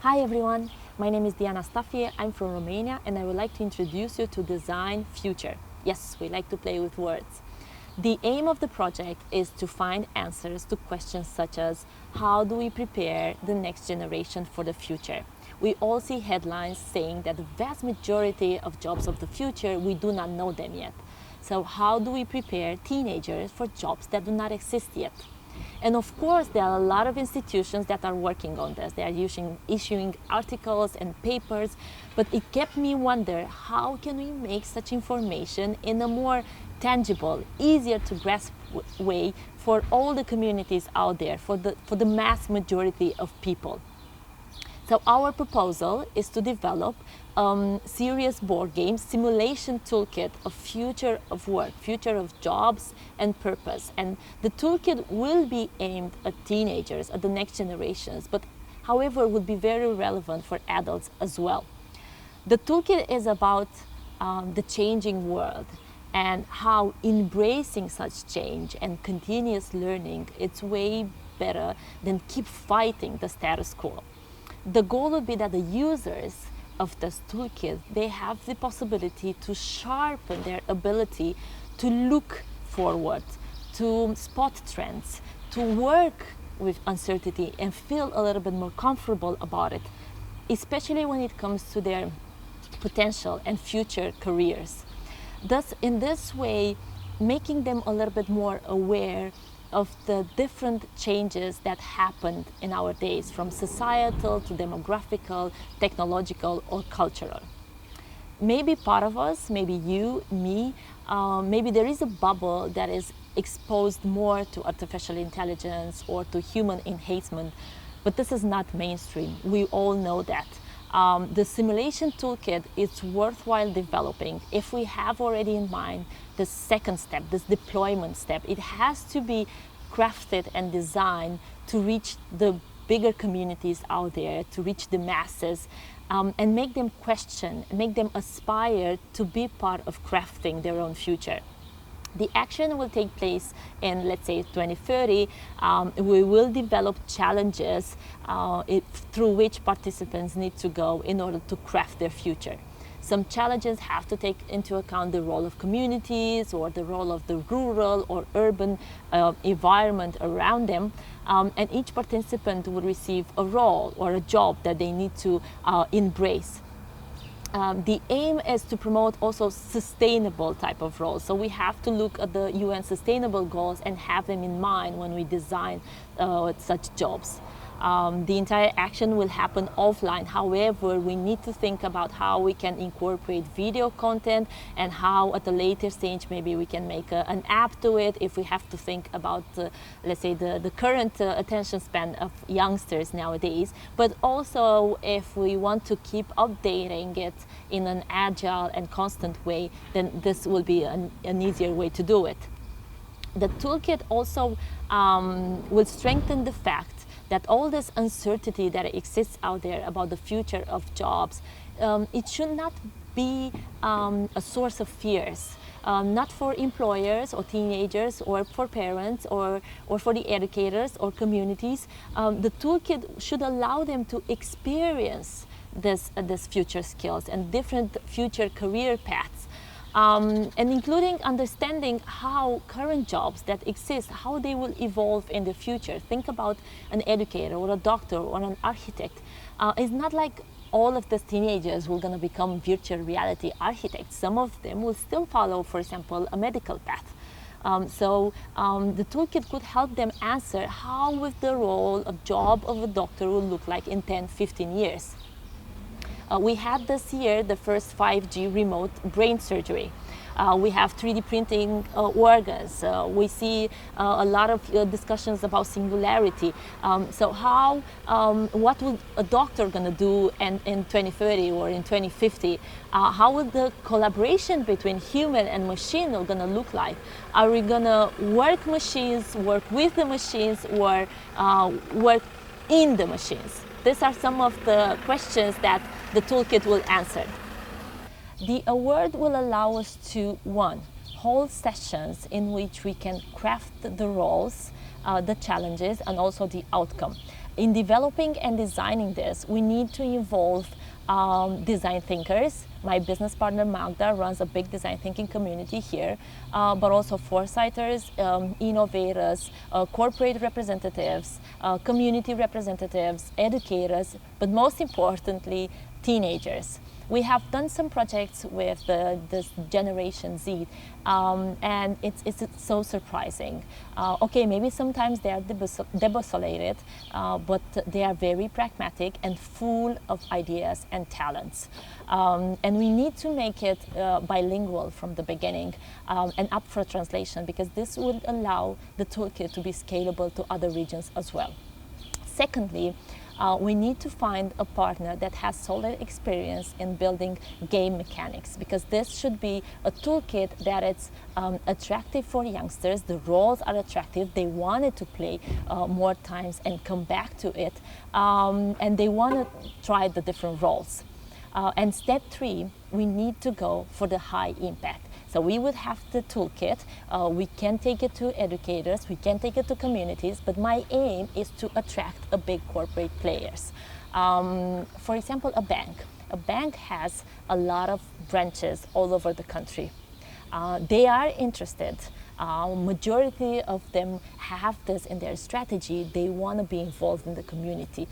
Hi everyone, my name is Diana Stafie, I'm from Romania and I would like to introduce you to Design Future. Yes, we like to play with words. The aim of the project is to find answers to questions such as how do we prepare the next generation for the future? We all see headlines saying that the vast majority of jobs of the future, we do not know them yet. So how do we prepare teenagers for jobs that do not exist yet? And of course, there are a lot of institutions that are working on this. They are issuing articles and papers, but it kept me wonder, how can we make such information in a more tangible, easier to grasp way for all the communities out there, for the mass majority of people? So our proposal is to develop serious board game simulation toolkit of future of work, future of jobs and purpose. And the toolkit will be aimed at teenagers, at the next generations, but however would be very relevant for adults as well. The toolkit is about the changing world and how embracing such change and continuous learning, it's way better than keep fighting the status quo. The goal would be that the users of this toolkit, they have the possibility to sharpen their ability to look forward, to spot trends, to work with uncertainty and feel a little bit more comfortable about it, especially when it comes to their potential and future careers. Thus, in this way, making them a little bit more aware of the different changes that happened in our days, from societal to demographical, technological, or cultural. Maybe part of us, maybe you, me, maybe there is a bubble that is exposed more to artificial intelligence or to human enhancement, but this is not mainstream. We all know that. The simulation toolkit is worthwhile developing if we have already in mind the second step, this deployment step. It has to be crafted and designed to reach the bigger communities out there, to reach the masses, and make them question, make them aspire to be part of crafting their own future. The action will take place in, let's say, 2030. We will develop challenges through which participants need to go in order to craft their future. Some challenges have to take into account the role of communities or the role of the rural or urban environment around them. And each participant will receive a role or a job that they need to embrace. The aim is to promote also sustainable type of roles. So we have to look at the UN sustainable goals and have them in mind when we design such jobs. The entire action will happen offline. However, we need to think about how we can incorporate video content and how at a later stage maybe we can make an app to it if we have to think about, let's say, the current attention span of youngsters nowadays. But also if we want to keep updating it in an agile and constant way, then this will be an easier way to do it. The toolkit also will strengthen the fact that all this uncertainty that exists out there about the future of jobs, it should not be a source of fears, not for employers or teenagers or for parents or for the educators or communities. The toolkit should allow them to experience this future skills and different future career paths. And including understanding how current jobs that exist, how they will evolve in the future. Think about an educator or a doctor or an architect. It's not like all of these teenagers will going to become virtual reality architects. Some of them will still follow, for example, a medical path. The toolkit could help them answer how would the role of job of a doctor will look like in 10, 15 years. We had this year the first 5G remote brain surgery. We have 3D printing organs. We see a lot of discussions about singularity. What would a doctor gonna do in 2030 or in 2050? How would the collaboration between human and machine are gonna look like? Are we gonna work machines, work with the machines, or work in the machines? These are some of the questions that the toolkit will answer. The award will allow us to, one, hold sessions in which we can craft the roles, the challenges, and also the outcome. In developing and designing this, we need to involve design thinkers. My business partner Magda runs a big design thinking community here, but also foresighters, innovators, corporate representatives, community representatives, educators, but most importantly, teenagers. We have done some projects with this Generation Z, and it's so surprising. Okay, maybe sometimes they are debosolated, but they are very pragmatic and full of ideas and talents. And we need to make it bilingual from the beginning and up for translation, because this will allow the toolkit to be scalable to other regions as well. Secondly, we need to find a partner that has solid experience in building game mechanics, because this should be a toolkit that it's attractive for youngsters. The roles are attractive. They wanted to play more times and come back to it, and they want to try the different roles. And step 3, we need to go for the high impact. So we would have the toolkit, we can take it to educators, we can take it to communities, but my aim is to attract a big corporate players. For example, a bank. A bank has a lot of branches all over the country. They are interested. Majority of them have this in their strategy. They want to be involved in the community.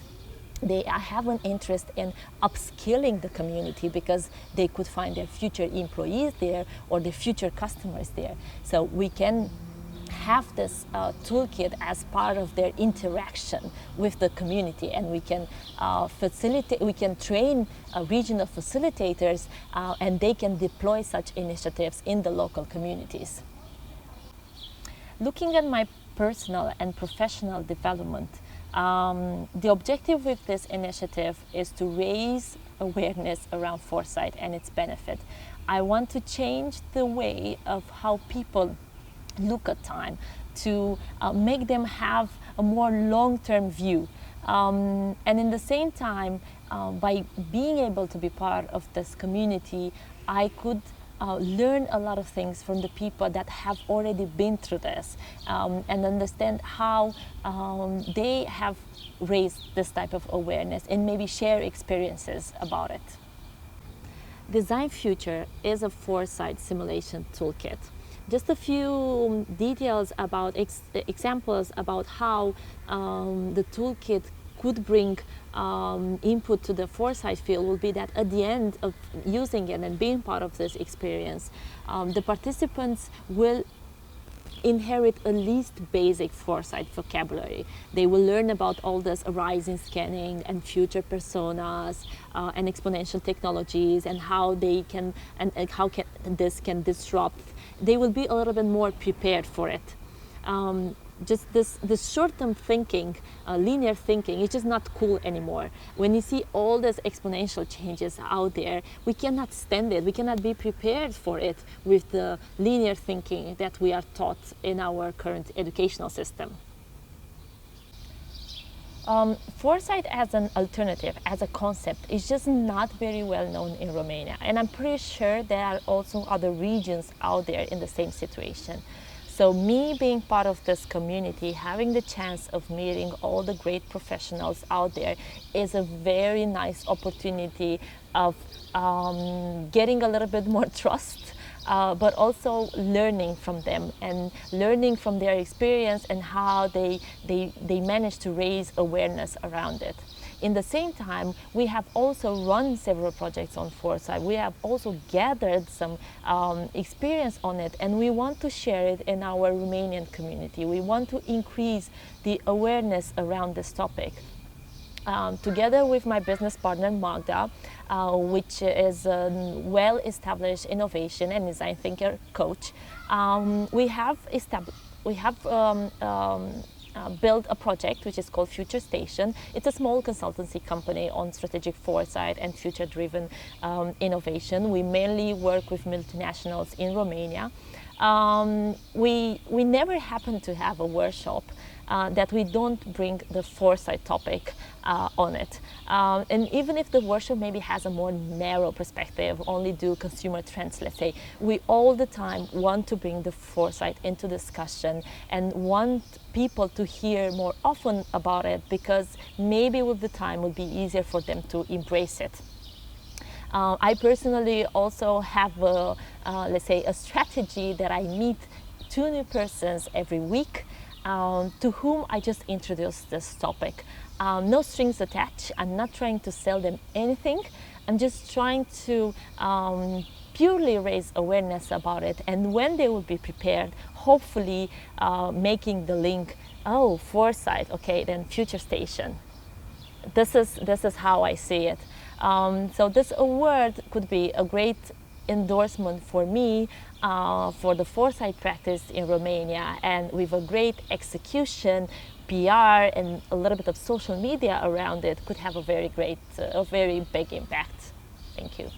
They have an interest in upskilling the community, because they could find their future employees there or their future customers there. So we can have this toolkit as part of their interaction with the community, and we can facilitate, we can train regional facilitators, and they can deploy such initiatives in the local communities. Looking at my personal and professional development, the objective with this initiative is to raise awareness around foresight and its benefit. I want to change the way of how people look at time, to make them have a more long-term view. And in the same time, by being able to be part of this community, I could learn a lot of things from the people that have already been through this, and understand how they have raised this type of awareness, and maybe share experiences about it. Design Future is a foresight simulation toolkit. Just a few details about examples about how the toolkit could bring input to the foresight field will be that at the end of using it and being part of this experience, the participants will inherit at least basic foresight vocabulary. They will learn about all this horizon scanning and future personas and exponential technologies, and how they can this can disrupt. They will be a little bit more prepared for it. Just this short-term thinking, linear thinking, is just not cool anymore. When you see all these exponential changes out there, we cannot stand it. We cannot be prepared for it with the linear thinking that we are taught in our current educational system. Foresight as an alternative, as a concept, is just not very well known in Romania. And I'm pretty sure there are also other regions out there in the same situation. So me being part of this community, having the chance of meeting all the great professionals out there, is a very nice opportunity of getting a little bit more trust, but also learning from them and learning from their experience and how they manage to raise awareness around it. In the same time, we have also run several projects on foresight. We have also gathered some experience on it, and we want to share it in our Romanian community. We want to increase the awareness around this topic. Together with my business partner Magda, which is a well-established innovation and design thinker coach, we have built a project which is called Future Station. It's a small consultancy company on strategic foresight and future-driven innovation. We mainly work with multinationals in Romania. We never happened to have a workshop that we don't bring the foresight topic on it. And even if the workshop maybe has a more narrow perspective, only do consumer trends, let's say, we all the time want to bring the foresight into discussion and want people to hear more often about it, because maybe with the time it would be easier for them to embrace it. I personally also have let's say, a strategy that I meet 2 new persons every week to whom I just introduce this topic. No strings attached. I'm not trying to sell them anything. I'm just trying to purely raise awareness about it, and when they will be prepared, hopefully making the link, oh, foresight, okay, then future station. This is how I see it. So this award could be a great endorsement for me for the foresight practice in Romania, and with a great execution, PR, and a little bit of social media around it, could have a very great, a very big impact. Thank you.